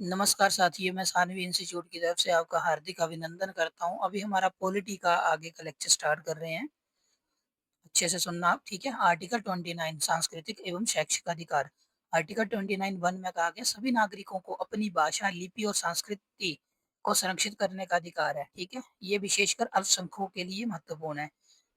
नमस्कार साथियों, मैं सानवी इंस्टीट्यूट की तरफ से आपका हार्दिक अभिनंदन करता हूँ। अभी हमारा पॉलिटी का आगे का लेक्चर स्टार्ट कर रहे हैं। अच्छे से सुनना आप, ठीक है? आर्टिकल 29 सांस्कृतिक एवं शैक्षिक अधिकार। आर्टिकल 29 1 में कहा गया सभी नागरिकों को अपनी भाषा, लिपि और संस्कृति को संरक्षित करने का अधिकार है, ठीक है? ये विशेषकर अल्पसंख्यकों के लिए महत्वपूर्ण है,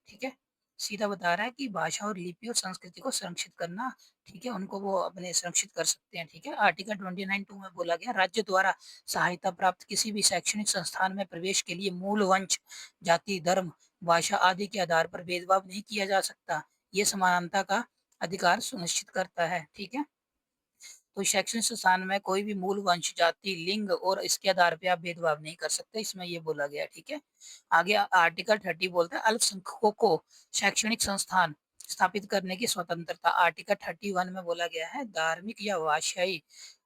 ठीक है? सीधा बता रहा है कि भाषा और लिपि और संस्कृति को संरक्षित करना, ठीक है? उनको वो अपने संरक्षित कर सकते हैं, ठीक है? आर्टिकल 29 2 में बोला गया राज्य द्वारा सहायता प्राप्त किसी भी शैक्षणिक संस्थान में प्रवेश के लिए मूल वंश, जाति, धर्म, भाषा आदि के आधार पर भेदभाव नहीं किया जा सकता। ये समानता का अधिकार सुनिश्चित करता है, ठीक है? तो शैक्षणिक संस्थान में कोई भी मूल वंश, जाति, लिंग और इसके आधार पे आप भेदभाव नहीं कर सकते, इसमें ये बोला गया है, ठीक है? आगे आर्टिकल 30 बोलता है अल्पसंख्यकों को शैक्षणिक संस्थान स्थापित करने की स्वतंत्रता। आर्टिकल 31 में बोला गया है धार्मिक या भाषाई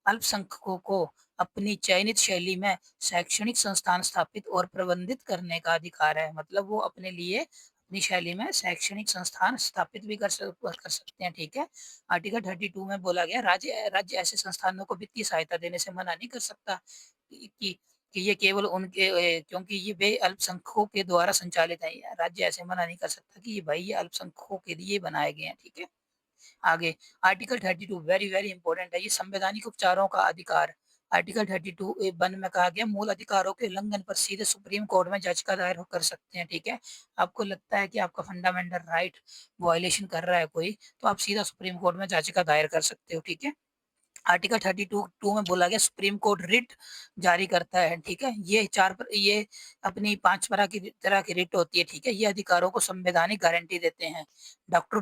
अल्पसंख्यकों को अपनी चयनित शैली में शैक्षणिक संस्थान स्थापित और प्रबंधित करने का अधिकार है। मतलब वो अपने लिए अपनी शैली में शैक्षणिक संस्थान स्थापित भी कर सकते हैं, ठीक है? आर्टिकल 32 में बोला गया राज्य राज्य ऐसे संस्थानों को वित्तीय सहायता देने से मना नहीं कर सकता कि कि ये केवल उनके क्योंकि ये वे अल्पसंख्यकों के द्वारा संचालित है। राज्य ऐसे मना नहीं कर सकता कि ये भाई ये अल्पसंख्यकों के लिए बनाए गए हैं, ठीक है? आगे आर्टिकल 32 वेरी वेरी इंपॉर्टेंट है, ये संवैधानिक उपचारों का अधिकार। आर्टिकल 32 ए 1 में कहा गया मूल अधिकारों के उल्लंघन पर सीधे सुप्रीम कोर्ट में याचिका दायर कर सकते हैं, ठीक है? आपको लगता है कि आपका फंडामेंटल राइट वायलेशन कर रहा है कोई, तो आप सीधा सुप्रीम कोर्ट में याचिका दायर कर सकते हो, ठीक है? आर्टिकल 32 2 में बोला गया सुप्रीम कोर्ट रिट जारी करता है, ठीक है? ये अपनी 5 तरह की रिट होती है, ठीक है? ये अधिकारों को संवैधानिक गारंटी देते हैं। डॉक्टर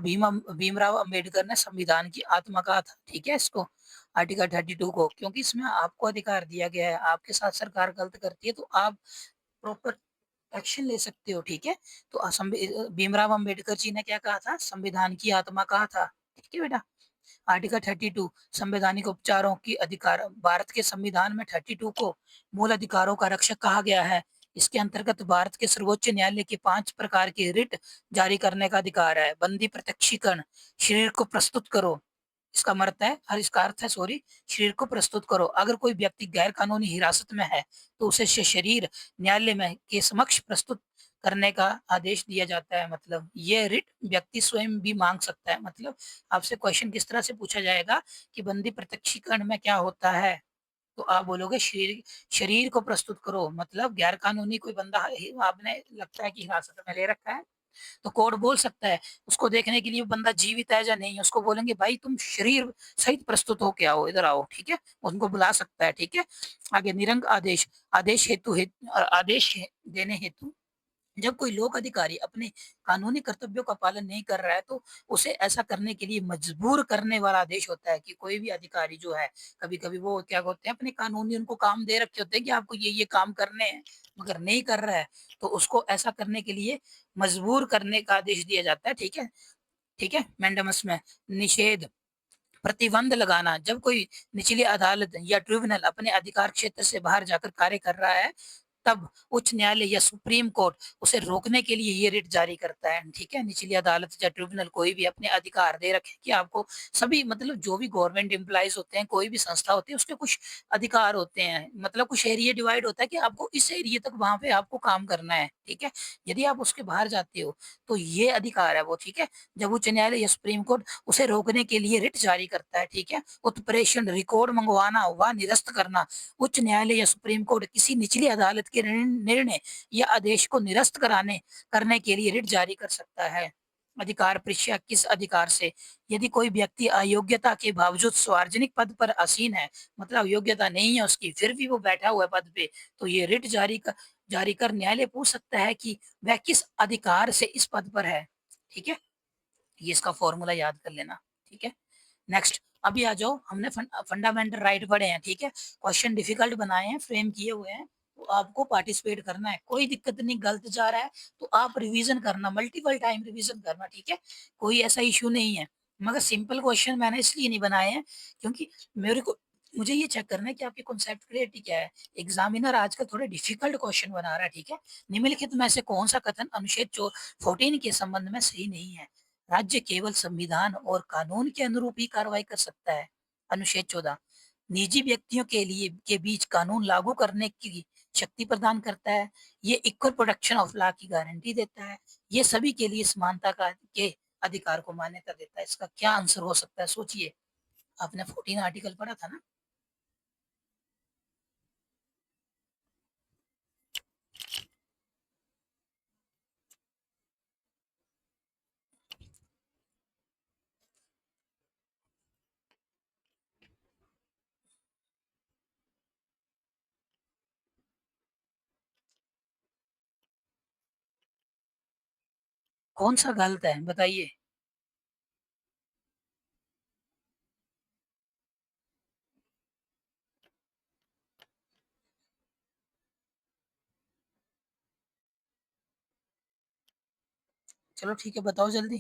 भीमराव अंबेडकर ने संविधान की आत्मा कहा था, ठीक है इसको? आर्टिकल 32 को क्योंकि इसमें आपको अधिकार दिया गया है, आपके साथ सरकार गलत करती है तो आप प्रॉपर एक्शन ले सकते हो, ठीक है? तो भीमराव अंबेडकर जी ने क्या कहा था? संविधान की आत्मा कहा था, ठीक है बेटा? आर्टिकल 32 संवैधानिक उपचारों की अधिकार। भारत के संविधान में 32 को मूल अधिकारों का रक्षक कहा गया है। इसके अंतर्गत भारत के सर्वोच्च न्यायालय के 5 प्रकार की रिट जारी करने का अधिकार है। बंदी प्रत्यक्षीकरण, शरीर को प्रस्तुत करो, इसका अर्थ है सॉरी, शरीर को प्रस्तुत करो। अगर कोई व्यक्ति गैर कानूनी हिरासत में है तो उसे शरीर न्यायालय में के समक्ष प्रस्तुत करने का आदेश दिया जाता है। मतलब ये रिट व्यक्ति स्वयं भी मांग सकता है। मतलब आपसे क्वेश्चन किस तरह से पूछा जाएगा कि बंदी प्रत्यक्षीकरण में क्या होता है? तो आप बोलोगे शरीर शरीर को प्रस्तुत करो। मतलब गैर कानूनी कोई बंदा आपने लगता है कि हिरासत में ले रखा है, तो कोर्ट बोल सकता है उसको देखने के लिए वो बंदा जीवित है या नहीं है, उसको बोलेंगे भाई तुम शरीर सहित प्रस्तुत हो के आओ, इधर आओ, ठीक है? उनको बुला सकता है, ठीक है? आगे निरंक आदेश, आदेश देने हेतु जब कोई लोक अधिकारी अपने कानूनी कर्तव्यों का पालन नहीं कर रहा है तो उसे ऐसा करने के लिए मजबूर करने वाला आदेश होता है। कि कोई भी अधिकारी जो है कभी-कभी वो क्या होते हैं अपने कानूनी उनको काम दे रखे होते हैं कि आपको ये काम करने हैं, मगर नहीं कर रहा है तो उसको ऐसा करने के लिए मजबूर करने का आदेश दिया जाता है, ठीक है? ठीक है? मैंडेमस में निषेध, प्रतिबंध लगाना जब कोई निचली अदालत या ट्रिब्यूनल अपने अधिकार क्षेत्र से बाहर जाकर कार्य कर रहा है तब उच्च न्यायालय या सुप्रीम कोर्ट उसे रोकने के लिए ये रिट जारी करता है, ठीक है? निचली अदालत या ट्रिब्यूनल कोई भी अपने अधिकार दे रखे कि आपको सभी मतलब जो भी गवर्नमेंट एम्प्लॉइज होते हैं, कोई भी संस्था होती है, उसके कुछ अधिकार होते हैं। मतलब कुछ एरिया डिवाइड होता है कि आपको इस एरिया तक वहाँ पे आपको काम करना है, ठीक है? यदि आप उसके बाहर जाते हो, तो ये अधिकार है वो, ठीक है? जब उच्च न्यायालय या सुप्रीम कोर्ट उसे रोकने के लिए रिट जारी करता है, ठीक है? उत्प्रेषण, रिकॉर्ड मंगवाना व निरस्त करना, उच्च न्यायालय या सुप्रीम कोर्ट किसी निचली अदालत के निर्णय या आदेश को निरस्त कराने करने के लिए रिट जारी कर सकता है। अधिकार परीक्षा किस अधिकार से? यदि कोई व्यक्ति अयोग्यता के बावजूद सार्वजनिक पद पर आसीन है, मतलब योग्यता नहीं है उसकी, फिर भी वो बैठा हुआ है पद पे, तो ये रिट जारी कर न्यायालय पूछ सकता है कि वह किस अधिकार से इस पद पर है, ठीक है? ये इसका फॉर्मूला याद कर लेना, ठीक है? नेक्स्ट अभी आ जाओ, हमने फंडामेंटल राइट पढ़े हैं, ठीक है? क्वेश्चन डिफिकल्ट बनाए हैं, फ्रेम किए हुए हैं, तो आपको पार्टिसिपेट करना है। कोई दिक्कत नहीं, गलत जा रहा है तो आप रिवीजन करना, मल्टीपल टाइम रिवीजन करना, ठीक है? कोई ऐसा इश्यू नहीं है। मगर सिंपल क्वेश्चन मैंने इसलिए नहीं बनाए हैं क्योंकि मेरे को मुझे ये चेक करना है कि आपकी कॉन्सेप्ट क्लियरिटी क्या है। एग्जामिनर आजकल थोड़े डिफिकल्ट क्वेश्चन बना रहा है, ठीक है? निम्नलिखित में से कौन सा कथन अनुच्छेद 14 के संबंध में सही नहीं है? राज्य केवल संविधान और कानून के अनुरूप ही कार्रवाई कर सकता है। अनुच्छेद 14 निजी व्यक्तियों के लिए के बीच कानून लागू करने की शक्ति प्रदान करता है। ये इक्वल प्रोटेक्शन ऑफ लॉ की गारंटी देता है। ये सभी के लिए समानता का के अधिकार को मान्यता देता है। इसका क्या आंसर हो सकता है, सोचिए। आपने 14 आर्टिकल पढ़ा था ना। कौन सा गलत है बताइए। चलो ठीक है, बताओ जल्दी।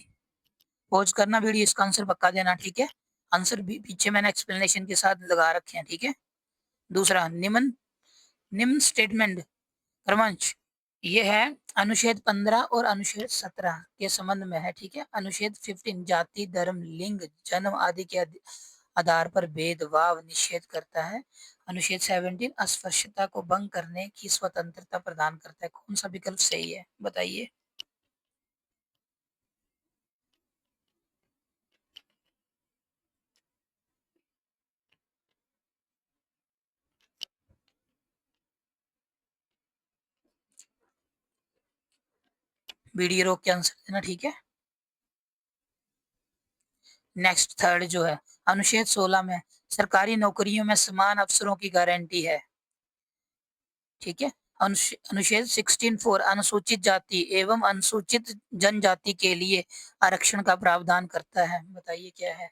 पॉज करना वीडियो, इसका आंसर पक्का देना, ठीक है। आंसर भी पीछे मैंने एक्सप्लेनेशन के साथ लगा रखे हैं, ठीक है। दूसरा, निम्न निम्न स्टेटमेंट क्रमांश ये है अनुच्छेद 15 और अनुच्छेद 17 के संबंध में है, ठीक है। अनुच्छेद 15 जाति, धर्म, लिंग, जन्म आदि के आधार पर भेदभाव निषेध करता है। अनुच्छेद 17 अस्पृश्यता को भंग करने की स्वतंत्रता प्रदान करता है। कौन सा विकल्प सही है बताइए। वीडियो रोक के आंसर देना, ठीक है। नेक्स्ट थर्ड जो है, अनुच्छेद 16 में सरकारी नौकरियों में समान अवसरों की गारंटी है, ठीक है। अनुच्छेद 16(4) अनुसूचित जाति एवं अनुसूचित जनजाति के लिए आरक्षण का प्रावधान करता है। बताइए क्या है।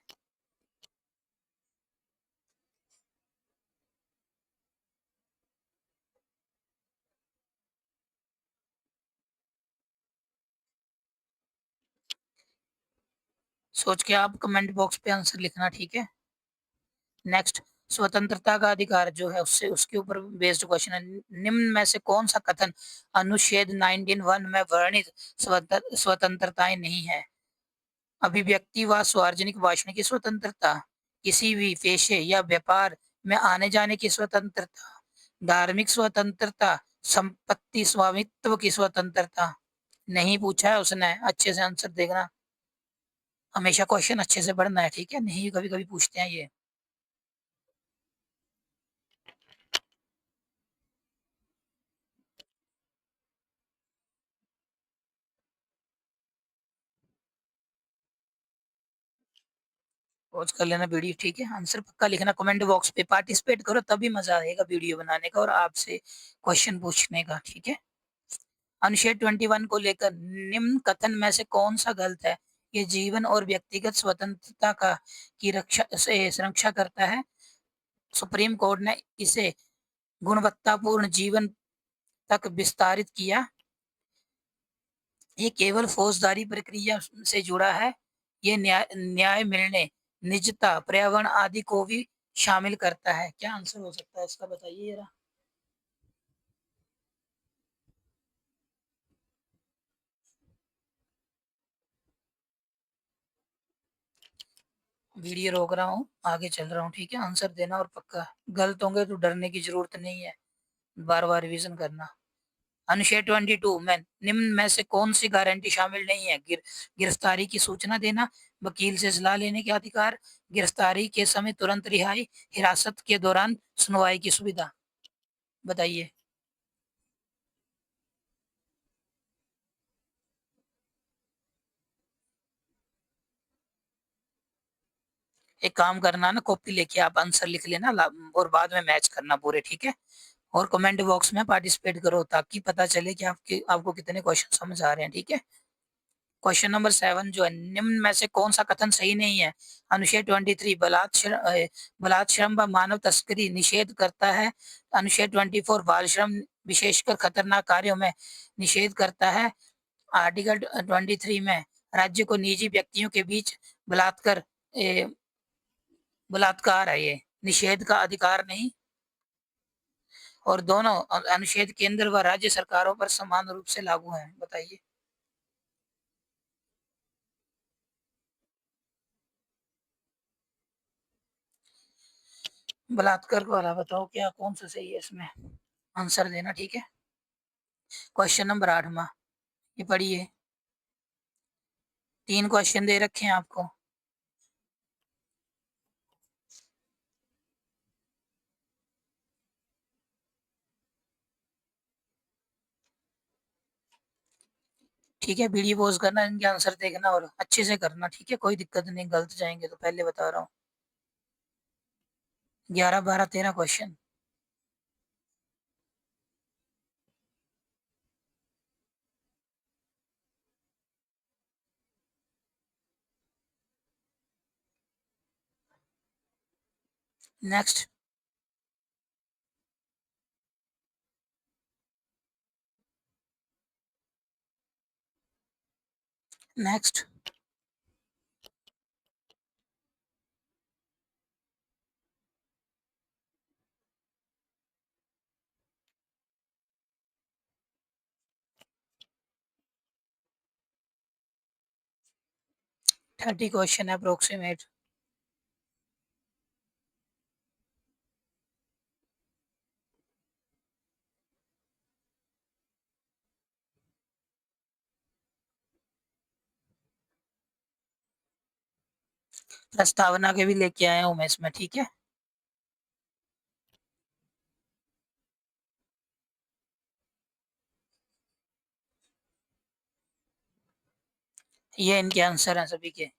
सोच के आप कमेंट बॉक्स पे आंसर लिखना, ठीक है। नेक्स्ट, स्वतंत्रता का अधिकार जो है उससे उसके ऊपर बेस्ड क्वेश्चन है। निम्न में से कौन सा कथन अनुच्छेद 19(1) में वर्णित स्वतंत्रताएं नहीं है। अभिव्यक्ति व सार्वजनिक भाषण की स्वतंत्रता, किसी भी पेशे या व्यापार में आने जाने की स्वतंत्रता, धार्मिक स्वतंत्रता, संपत्ति स्वामित्व की स्वतंत्रता। नहीं पूछा है उसने, अच्छे से आंसर देखना। हमेशा क्वेश्चन अच्छे से पढ़ना है, ठीक है। नहीं कभी कभी पूछते हैं ये। पॉज कर लेना वीडियो, ठीक है। आंसर पक्का लिखना कमेंट बॉक्स पे, पार्टिसिपेट करो तभी मजा आएगा वीडियो बनाने का और आपसे क्वेश्चन पूछने का, ठीक है। अनुच्छेद 21 को लेकर निम्न कथन में से कौन सा गलत है। ये जीवन और व्यक्तिगत स्वतंत्रता का की रक्षा से सुरक्षा करता है। सुप्रीम कोर्ट ने इसे गुणवत्तापूर्ण जीवन तक विस्तारित किया। ये केवल फौजदारी प्रक्रिया से जुड़ा है। ये न्याय मिलने, निजता, पर्यावरण आदि को भी शामिल करता है। क्या आंसर हो सकता है इसका बताइए जरा। वीडियो रोक रहा हूँ, आगे चल रहा हूँ, ठीक है। आंसर देना और पक्का। गलत होंगे तो डरने की जरूरत नहीं है, बार बार रिवीजन करना। अनुच्छेद 22 में निम्न में से कौन सी गारंटी शामिल नहीं है। गिरफ्तारी की सूचना देना, वकील से सलाह लेने के अधिकार, गिरफ्तारी के समय तुरंत रिहाई, हिरासत के दौरान सुनवाई की सुविधा। बताइए। एक काम करना ना, कॉपी लेके आप आंसर लिख लेना और बाद में मैच करना पूरे, ठीक है। और कमेंट बॉक्स में पार्टिसिपेट करो ताकि पता चले कि आपको कितने क्वेश्चन समझ आ रहे हैं, ठीक है। क्वेश्चन नंबर 7 जो है, निम्न में से कौन सा कथन सही नहीं है। अनुच्छेद 23 बलात् श्रम व मानव तस्करी निषेध करता है। अनुच्छेद 24 बाल श्रम विशेषकर खतरनाक कार्यों में निषेध करता है। आर्टिकल 23 में राज्य को निजी व्यक्तियों के बीच बलात्कार बलात्कार है, ये निषेध का अधिकार नहीं। और दोनों अनुच्छेद केंद्र व राज्य सरकारों पर समान रूप से लागू हैं। बताइए। बलात्कार वाला बताओ क्या कौन सा सही है इसमें, आंसर देना ठीक है। क्वेश्चन नंबर 8वां, ये पढ़िए। 3 क्वेश्चन दे रखे हैं आपको। ठीक है, वीडियो पॉज करना, इनके आंसर देखना और अच्छे से करना, ठीक है, कोई दिक्कत नहीं, गलत जाएंगे तो पहले बता रहा हूँ। 11, 12, 13 question. Next. Next. 30 question approximate. प्रस्तावना के भी लेके आया हूँ मैं इसमें, ठीक है। ये इनके आंसर हैं सभी के।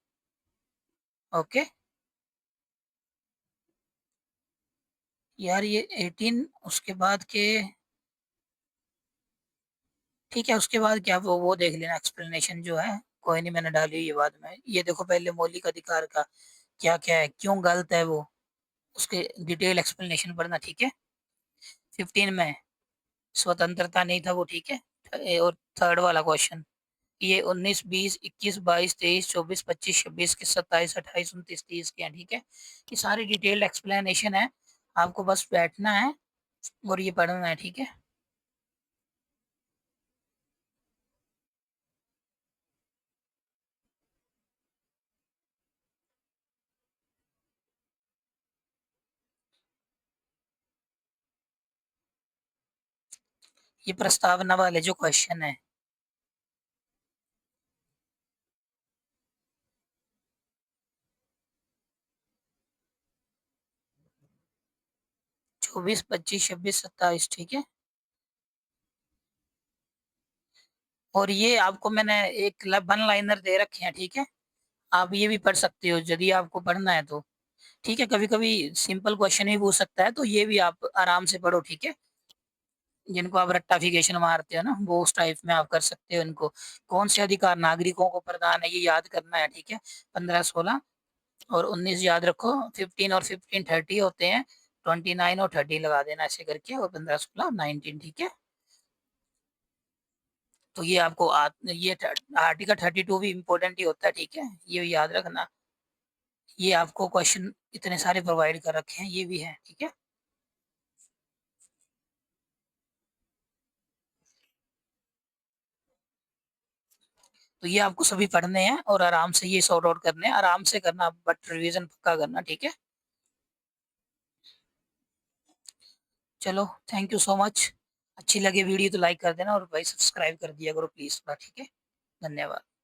ओके। यार ये 18 उसके बाद के, ठीक है, उसके बाद क्या वो देख लेना एक्सप्लेनेशन जो है। कोई नहीं, मैंने डाली ये बाद में। ये देखो पहले मौलिक अधिकार का क्या क्या है, क्यों गलत है वो, उसके डिटेल एक्सप्लेनेशन पढ़ना, ठीक है। 15 में स्वतंत्रता नहीं था वो, ठीक है। और थर्ड वाला क्वेश्चन, ये 19, 20, 21, 22, 23, 24, 25, 26 के 27, 28, 29, 30 के हैं, ठीक है। ये सारी डिटेल्ड एक्सप्लेनेशन है, आपको बस बैठना है और ये पढ़ना है, ठीक है। ये प्रस्तावना वाले जो क्वेश्चन है, 24, 25, 26, 27, ठीक है। और ये आपको मैंने एक वन लाइनर दे रखे हैं, ठीक है। आप ये भी पढ़ सकते हो यदि आपको पढ़ना है तो, ठीक है। कभी कभी सिंपल क्वेश्चन भी पूछ सकता है, तो ये भी आप आराम से पढ़ो, ठीक है। जिनको आप रट्टाफिकेशन मारते हो ना, वो उस टाइप में आप कर सकते हो इनको। कौन से अधिकार नागरिकों को प्रदान है, ये याद करना है, ठीक है। 15, 16 और 19 याद रखो। 15 और 15 30 होते हैं, 29 और 30 लगा देना ऐसे करके, और 15, 16, 19, ठीक है। तो ये आपको ये आर्टिकल 32 भी इम्पोर्टेंट ही होता है, ठीक है, ये भी याद रखना। ये आपको क्वेश्चन इतने सारे प्रोवाइड कर रखे हैं, ये भी है, ठीक है। तो ये आपको सभी पढ़ने हैं और आराम से ये सॉर्ट आउट करने हैं, आराम से करना, बट रिवीजन पक्का करना, ठीक है। चलो, थैंक यू सो मच। अच्छी लगे वीडियो तो लाइक कर देना और भाई सब्सक्राइब कर दिया करो प्लीज, ठीक है। धन्यवाद।